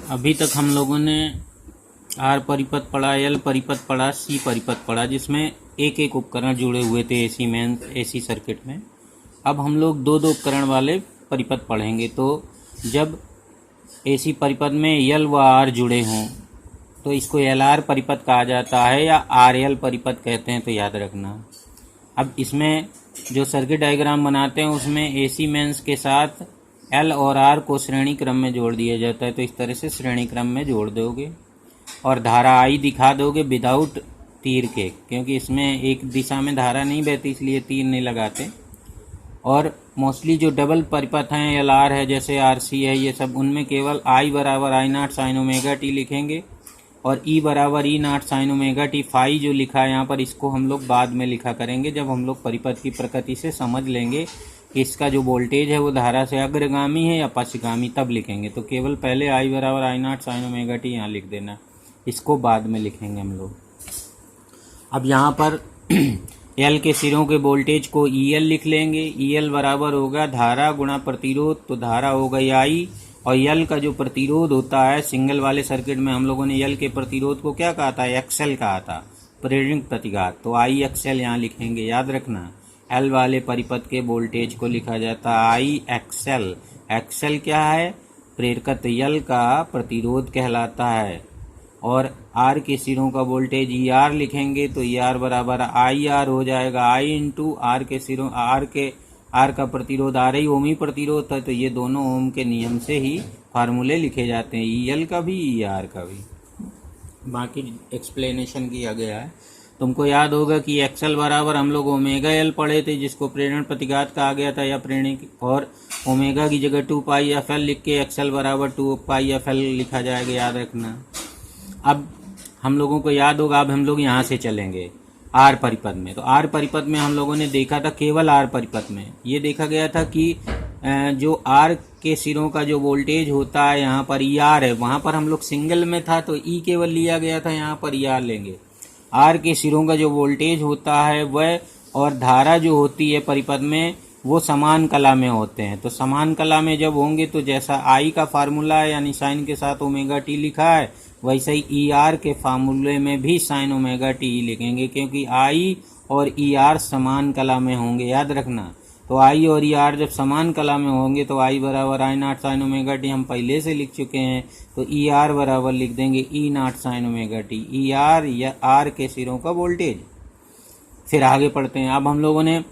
अभी तक हम लोगों ने आर परिपथ पढ़ा, एल परिपथ पढ़ा, सी परिपथ पढ़ा, जिसमें एक एक उपकरण जुड़े हुए थे एसी सर्किट में। अब हम लोग दो दो उपकरण वाले परिपथ पढ़ेंगे। तो जब एसी परिपथ में एल व आर जुड़े हों तो इसको एल आर परिपथ कहा जाता है या आर एल परिपथ कहते हैं, तो याद रखना। अब इसमें जो सर्किट डायग्राम बनाते हैं उसमें एसी मेंस के साथ एल और आर को श्रेणी क्रम में जोड़ दिया जाता है। तो इस तरह से श्रेणी क्रम में जोड़ दोगे और धारा आई दिखा दोगे विदाउट तीर के, क्योंकि इसमें एक दिशा में धारा नहीं बहती इसलिए तीर नहीं लगाते। और मोस्टली जो डबल परिपथ हैं, एल आर है, जैसे आर सी है, ये सब उनमें केवल आई बराबर I naught sine omega t लिखेंगे और ई बराबर E naught sine omega t. Phi जो लिखा है यहाँ पर, इसको हम लोग बाद में लिखा करेंगे जब हम लोग परिपथ की प्रकृति से समझ लेंगे कि इसका जो वोल्टेज है वो धारा से अग्रगामी है या पश्चगामी, तब लिखेंगे। तो केवल पहले आई बराबर I naught sine omega T यहाँ लिख देना, इसको बाद में लिखेंगे हम लोग। अब यहाँ पर एल के सिरों के वोल्टेज को ई एल लिख लेंगे। ई एल बराबर होगा धारा गुणा प्रतिरोध, तो धारा हो गई आई, और एल का जो प्रतिरोध होता है सिंगल वाले सर्किट में हम लोगों ने एल के प्रतिरोध को क्या कहा था, एक्सएल कहा था, प्रेरक प्रतिघात। तो आई एक्सएल यहाँ लिखेंगे, याद रखना। एल वाले परिपथ के वोल्टेज को लिखा जाता है आई एक्सएल। एक्सएल क्या है, प्रेरकत्व एल का प्रतिरोध कहलाता है। और आर के सिरों का वोल्टेज ई आर लिखेंगे, तो ई आर बराबर आई आर हो जाएगा, आई इंटू आर के सिरों, आर का प्रतिरोध आर ही ओमी प्रतिरोध है, तो ये दोनों ओम के नियम से ही फार्मूले लिखे जाते हैं, ई एल का भी ई आर का भी। बाकी एक्सप्लेनेशन किया गया है। तुमको याद होगा कि एक्सएल बराबर हम लोग ओमेगा एल पढ़े थे, जिसको प्रेरण प्रतिघात कहा गया था या प्रेरणिक, और ओमेगा की जगह 2 पाई एफ एल लिख के एक्सएल बराबर 2 पाई एफ एल लिखा जाएगा, याद रखना। अब हम लोगों को याद होगा, अब हम लोग यहाँ से चलेंगे आर परिपथ में। तो आर परिपथ में हम लोगों ने देखा था, केवल आर परिपथ में ये देखा गया था कि जो आर के सिरों का जो वोल्टेज होता है यहाँ पर ई आर है, वहाँ पर हम लोग सिंगल में था तो ई केवल लिया गया था, यहाँ पर ई आर लेंगे। आर के सिरों का जो वोल्टेज होता है वह और धारा जो होती है परिपथ में वो समान कला में होते हैं। तो समान कला में जब होंगे तो जैसा आई का फार्मूला है यानी साइन के साथ ओमेगा टी लिखा है, वैसे ही ई आर के फार्मूले में भी साइन ओमेगा टी लिखेंगे, क्योंकि आई और ई आर समान कला में होंगे, याद रखना। तो आई और ई आर जब समान कला में होंगे तो आई बराबर I naught sine omega T हम पहले से लिख चुके हैं, तो ई आर बराबर लिख देंगे E naught sine omega t, E R या आर के सिरों का वोल्टेज। फिर आगे पढ़ते हैं। अब हम लोगों ने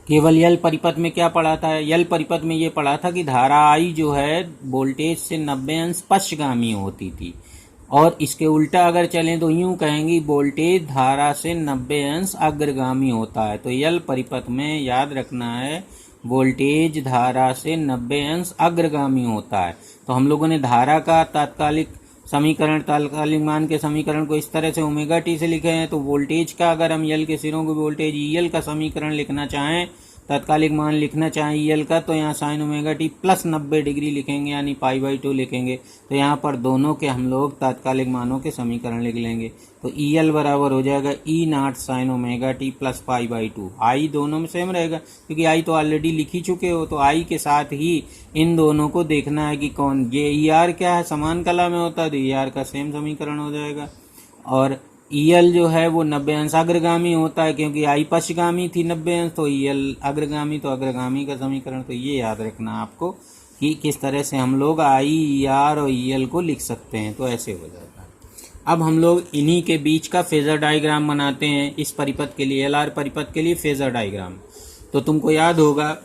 केवल यल परिपथ में क्या पढ़ा था, यल परिपथ में ये पढ़ा था कि धारा आई जो है वोल्टेज से 90 अंश पश्चगामी होती थी, और इसके उल्टा अगर चलें तो यूं कहेंगे वोल्टेज धारा से 90 अंश अग्रगामी होता है। तो यल परिपथ में याद रखना है वोल्टेज धारा से 90 अंश अग्रगामी होता है। तो हम लोगों ने धारा का तात्कालिक समीकरण, तात्कालिक मान के समीकरण को इस तरह से ओमेगा टी से लिखे हैं। तो वोल्टेज का अगर हम यल के सिरों के वोल्टेज ई एल का समीकरण लिखना चाहें, तात्कालिक मान लिखना चाहें ई एल का, तो यहाँ sign omega t plus 90 degree लिखेंगे यानी पाई बाई 2 लिखेंगे। तो यहाँ पर दोनों के हम लोग तात्कालिक मानों के समीकरण लिख लेंगे। तो ई एल बराबर हो जाएगा E naught sine omega t plus pi by 2। I दोनों में सेम रहेगा क्योंकि आई तो ऑलरेडी लिख ही चुके हो, तो आई के साथ ही इन दोनों को देखना है कि कौन, ये ई आर क्या है, समान कला में होता है तो ई आर का सेम समीकरण हो जाएगा। और ई एल जो है वो 90 अंश अग्रगामी होता है, क्योंकि आई पश्चगामी थी 90 अंश, तो ई एल अग्रगामी, तो अग्रगामी का समीकरण। तो ये याद रखना आपको कि किस तरह से हम लोग आई, ई आर और ई एल को लिख सकते हैं, तो ऐसे हो जाता है। अब हम लोग इन्हीं के बीच का फेजर डायग्राम बनाते हैं इस परिपथ के लिए, एल आर परिपथ के लिए फेजर डायग्राम। तो तुमको याद होगा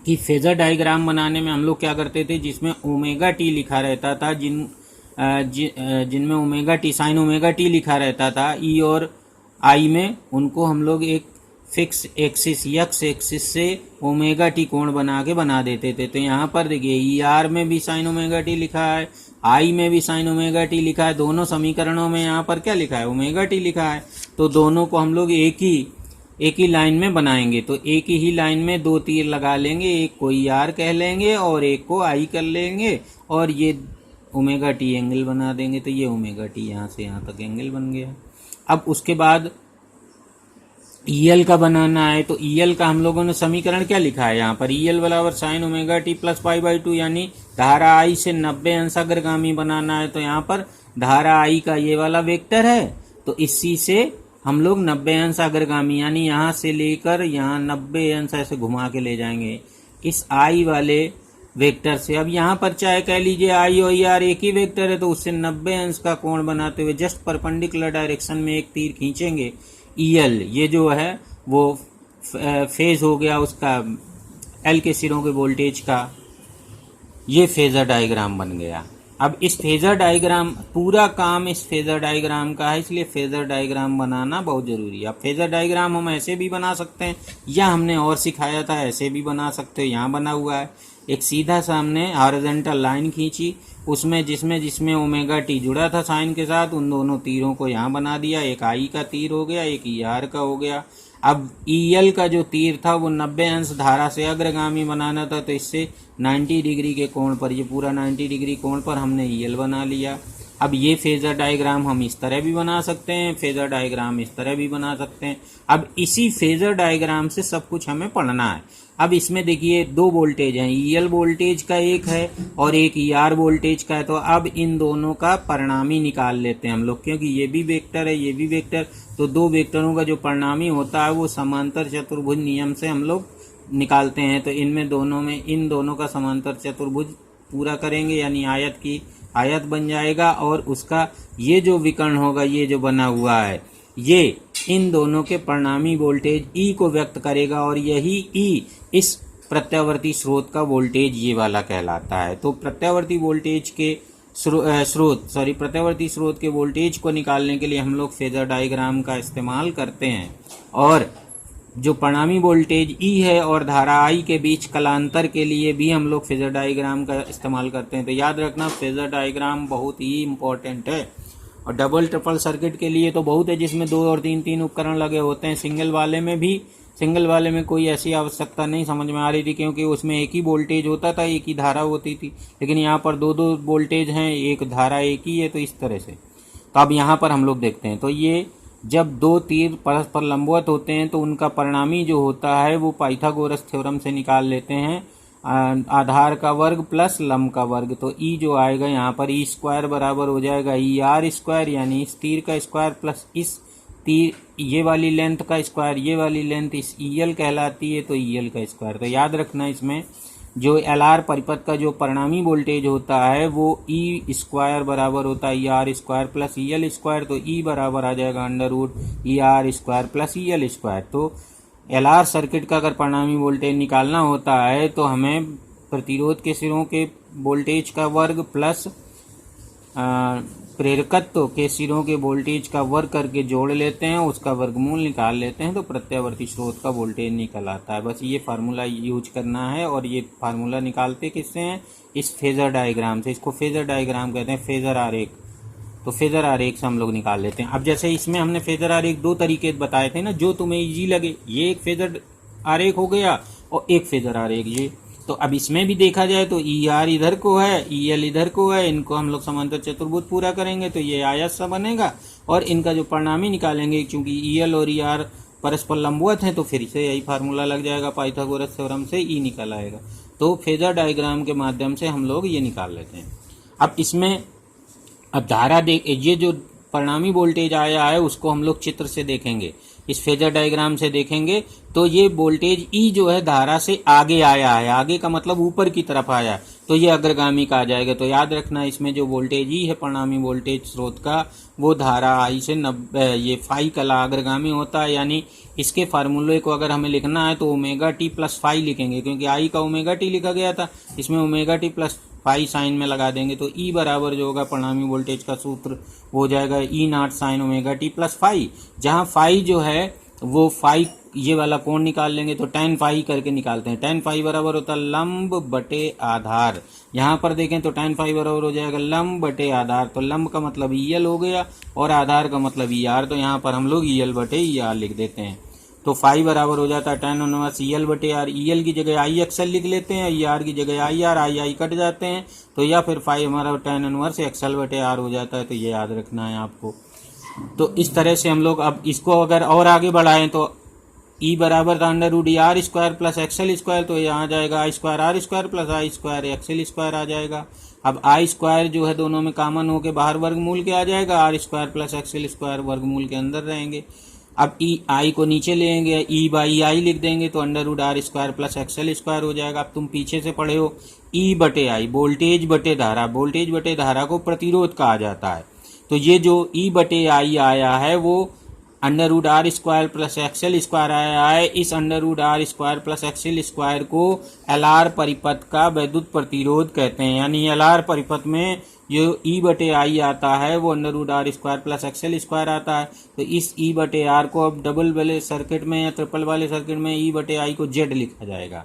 कि फेजर डायग्राम बनाने में हम लोग क्या करते थे, जिसमें ओमेगा टी लिखा रहता था, जिनमें omega T, sign omega T लिखा रहता था ई और आई में, उनको हम लोग एक फिक्स एक्सिस, यक्स एक्सिस से ओमेगा टी कोण बना के बना देते थे। तो यहाँ पर देखिए ई आर में भी साइन ओमेगा टी लिखा है, आई में भी साइन ओमेगा टी लिखा है, दोनों समीकरणों में यहाँ पर क्या लिखा है, ओमेगा टी लिखा है। तो दोनों को हम लोग एक ही लाइन में बनाएंगे। तो एक ही लाइन में दो तीर लगा लेंगे, एक को ई आर कह लेंगे और एक को आई कर लेंगे, और ये ओमेगा टी एंगल बना देंगे। तो ये ओमेगा टी यहाँ से यहाँ तक एंगल बन गया। अब उसके बाद ई एल का बनाना है, तो ई एल का हम लोगों ने समीकरण क्या लिखा है यहाँ पर, ई एल बराबर sign omega t plus pi by 2 यानी धारा आई से 90 अंश अग्रगामी बनाना है, तो यहाँ पर धारा आई का ये वाला वेक्टर है, तो इसी से हम लोग 90 अंश अग्रगामी यानी यहाँ से लेकर यहाँ 90 अंश ऐसे घुमा के ले जाएंगे इस आई वाले वेक्टर से। अब यहाँ पर चाहे कह लीजिए आई और आर एक ही वेक्टर है, तो उससे 90 अंश का कोण बनाते हुए जस्ट परपेंडिकुलर डायरेक्शन में एक तीर खींचेंगे। ईएल ये जो है वो फेज हो गया उसका एल के सिरों के वोल्टेज का, ये फेजर डायग्राम बन गया। अब इस फेजर डायग्राम, पूरा काम इस फेजर डायग्राम का है, इसलिए फेजर डायग्राम बनाना बहुत जरूरी है। अब फेजर डायग्राम हम ऐसे भी बना सकते हैं, या हमने और सिखाया था ऐसे भी बना सकते हो। यहाँ बना हुआ है एक सीधा सामने हॉरिजॉन्टल लाइन खींची, उसमें जिसमें ओमेगा टी जुड़ा था साइन के साथ, उन दोनों तीरों को यहाँ बना दिया। एक आई का तीर हो गया, एक ई आर का हो गया। अब ईएल का जो तीर था वो 90 अंश धारा से अग्रगामी बनाना था, तो इससे 90 डिग्री के कोण पर, ये पूरा 90 डिग्री कोण पर हमने ईएल बना लिया। अब ये फेजर डायग्राम हम इस तरह भी बना सकते हैं, फेजर डायग्राम इस तरह भी बना सकते हैं। अब इसी फेजर डायग्राम से सब कुछ हमें पढ़ना है। अब इसमें देखिए दो वोल्टेज हैं, ईएल वोल्टेज का एक है और एक ईआर वोल्टेज का है। तो अब इन दोनों का परिणामी निकाल लेते हैं हम लोग, क्योंकि ये भी वेक्टर है ये भी वेक्टर, तो दो वेक्टरों का जो परिणामी होता है वो समांतर चतुर्भुज नियम से हम लोग निकालते हैं। तो इनमें दोनों में इन दोनों का समांतर चतुर्भुज पूरा करेंगे, यानी आयत की आयत बन जाएगा, और उसका ये जो विकर्ण होगा, ये जो बना हुआ है, ये इन दोनों के परिणामी वोल्टेज ई को व्यक्त करेगा, और यही ई इस प्रत्यावर्ती स्रोत का वोल्टेज ये वाला कहलाता है। तो प्रत्यावर्ती वोल्टेज के प्रत्यावर्ती स्रोत के वोल्टेज को निकालने के लिए हम लोग फेजर डायग्राम का इस्तेमाल करते हैं, और जो परिणामी वोल्टेज ई है और धारा आई के बीच कलांतर के लिए भी हम लोग फेजर डायग्राम का इस्तेमाल करते हैं। तो याद रखना फेजर डायग्राम बहुत ही इम्पोर्टेंट है। और डबल ट्रिपल सर्किट के लिए तो बहुत है, जिसमें 2 और 3 उपकरण लगे होते हैं। सिंगल वाले में कोई ऐसी आवश्यकता नहीं समझ में आ रही थी, क्योंकि उसमें एक ही वोल्टेज होता था, एक ही धारा होती थी। लेकिन यहाँ पर 2 वोल्टेज हैं, एक धारा एक ही है, तो इस तरह से। तो अब यहाँ पर हम लोग देखते हैं, तो ये जब 2 तीर परस्पर लंबवत होते हैं तो उनका परिणामी जो होता है वो पाइथागोरस थ्योरम से निकाल लेते हैं, आधार का वर्ग प्लस लंब का वर्ग। तो ई जो आएगा यहाँ पर ई स्क्वायर बराबर हो जाएगा ई आर स्क्वायर, यानी इस तीर का स्क्वायर प्लस इस तीर ये वाली लेंथ का स्क्वायर, ये वाली लेंथ इस ईएल कहलाती है, तो ईएल का स्क्वायर। तो याद रखना इसमें जो एलआर परिपथ का जो परिणामी वोल्टेज होता है वो ई स्क्वायर बराबर होता है E R square plus EL square. तो ई बराबर आ जाएगा under root E R square plus EL square. तो एलआर सर्किट का अगर परिणामी वोल्टेज निकालना होता है तो हमें प्रतिरोध के सिरों के वोल्टेज का वर्ग प्लस प्रेरकत्व के सिरों के वोल्टेज का वर्ग करके जोड़ लेते हैं, उसका वर्गमूल निकाल लेते हैं, तो प्रत्यावर्ती स्रोत का वोल्टेज निकल आता है। बस ये फार्मूला यूज करना है, और ये फार्मूला निकालते किससे हैं, इस फेजर डायग्राम से। इसको फेजर डायग्राम कहते हैं, फेजर आरेख। तो फेजर आरेख से हम लोग निकाल लेते हैं। अब जैसे इसमें हमने फेजर आरेख 2 तरीके बताए थे ना, जो तुम्हें इजी लगे। ये एक फेजर आरेख हो गया और एक फेजर आरेख ये। तो अब इसमें भी देखा जाए तो ई आर इधर को है, ई एल इधर को है, इनको हम लोग समांतर चतुर्भुज पूरा करेंगे तो ये आयत सा बनेगा, और इनका जो परिणामी निकालेंगे, क्योंकि ई एल और ई आर परस्पर लंबवत हैं, तो फिर से यही फार्मूला लग जाएगा, पाइथागोरस थ्योरम से ई निकल आएगा। तो फेजर डायग्राम के माध्यम से हम लोग ये निकाल लेते हैं। अब इसमें अब धारा ये जो परिणामी वोल्टेज आया है उसको हम लोग चित्र से देखेंगे, इस फेजर डायग्राम से देखेंगे। तो ये वोल्टेज ई जो है धारा से आगे आया है, आगे का मतलब ऊपर की तरफ आया, तो ये अग्रगामी का आ जाएगा। तो याद रखना इसमें जो वोल्टेज ई है परिणामी वोल्टेज स्रोत का, वो धारा आई से 90 ये फाई का अग्रगामी होता है। यानी इसके फार्मूले को अगर हमें लिखना है तो ओमेगा टी प्लस फाई लिखेंगे, क्योंकि आई का ओमेगा टी लिखा गया था, इसमें omega t plus phi sine में लगा देंगे। तो ई बराबर जो होगा परिणामी वोल्टेज का सूत्र हो जाएगा E naught sine omega t plus phi, जहां फाई जो है वो फाई ये वाला कोण निकाल लेंगे तो tan फाई करके निकालते हैं। tan फाई बराबर होता है लंब बटे आधार। यहाँ पर देखें तो tan फाई बराबर हो जाएगा लंब बटे आधार। तो लंब का मतलब ईएल हो गया और आधार का मतलब ईआर। तो यहाँ पर हम लोग ईएल बटे ईआर लिख देते हैं। तो फाई बराबर हो जाता है tan इनवर्स ईएल बटे आर। ईएल की जगह आई एक्सएल लिख लेते हैं, ईआर की जगह I R, I I cut जाते हैं, तो या फिर फाई हमारा tan इनवर्स एक्सएल बटे आर हो जाता है। तो ये याद रखना है आपको। तो इस तरह से हम लोग अब इसको अगर और आगे बढ़ाएं तो ई बराबर था under root R square plus XL square, तो यहाँ जाएगा I square R square plus I square XL square आ जाएगा। अब आई स्क्वायर जो है दोनों में कॉमन होके बाहर वर्गमूल के आ जाएगा, R square plus XL square वर्गमूल के अंदर रहेंगे। अब ई आई को नीचे लेंगे, ई बाई आई लिख देंगे, तो under root R square plus XL square हो जाएगा। अब तुम पीछे से पढ़े हो ई बटे आई, वोल्टेज बटे धारा, वोल्टेज बटे धारा को प्रतिरोध कहा जाता है। तो ये जो ई बटे आई आया है वो under root R square plus XL square आया है। इस under root R square plus XL square को एल आर परिपथ का वैद्युत प्रतिरोध कहते हैं। यानी एल आर परिपथ में जो ई बटे आई आता है वो under root R square plus XL square आता है। तो इस ई बटे आर को अब डबल वाले सर्किट में या ट्रिपल वाले सर्किट में ई बटे आई को जेड लिखा जाएगा।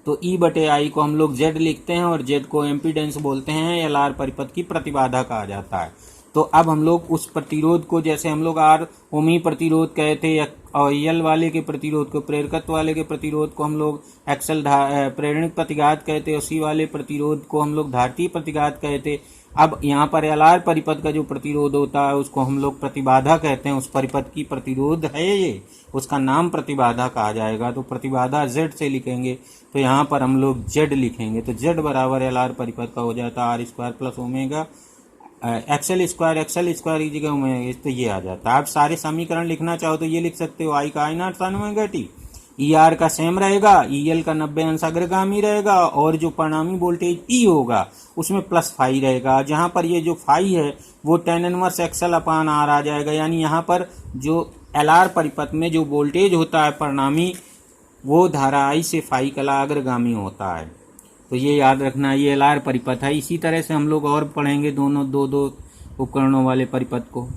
तो ई बटे आई को हम लोग जेड लिखते हैं और जेड को एम्पीडेंस बोलते हैं, एल आर परिपथ की प्रतिबाधा कहा जाता है। तो अब हम लोग उस प्रतिरोध को, जैसे हम लोग आर ओमी प्रतिरोध कहते और एल वाले के प्रतिरोध को, प्रेरकत्व वाले के प्रतिरोध को हम लोग एक्सल प्रेरणिक प्रतिघात कहते और सी वाले प्रतिरोध को हम लोग धारतीय प्रतिघात कहते। अब यहाँ पर एल आर परिपथ का जो प्रतिरोध होता है उसको हम लोग प्रतिबाधा कहते हैं। उस परिपथ की प्रतिरोध है ये, उसका नाम प्रतिबाधा कहा जाएगा। तो प्रतिबाधा जेड से लिखेंगे, तो यहाँ पर हम लोग जेड लिखेंगे। तो जेड बराबर एल आर परिपथ का हो जाता है R square plus omega XL square की जगह ओमेगा, तो ये आ जाता है। आप सारे समीकरण लिखना चाहो तो ये लिख सकते हो, आई का I naught sine omega t, E R का सेम रहेगा, ई एल का 90 अंश अग्रगामी रहेगा और जो परिणामी वोल्टेज ई होगा उसमें प्लस फाई रहेगा। जहां पर ये जो फाई है वो tan inverse XL upon R आ जाएगा। यानी यहाँ पर जो एल आर परिपथ में जो वोल्टेज होता है परिणामी, वो धारा आई से फाई कला अग्रगामी होता है। तो ये याद रखना, ये एल आर परिपथ है। इसी तरह से हम लोग और पढ़ेंगे दोनों दो उपकरणों वाले परिपथ को।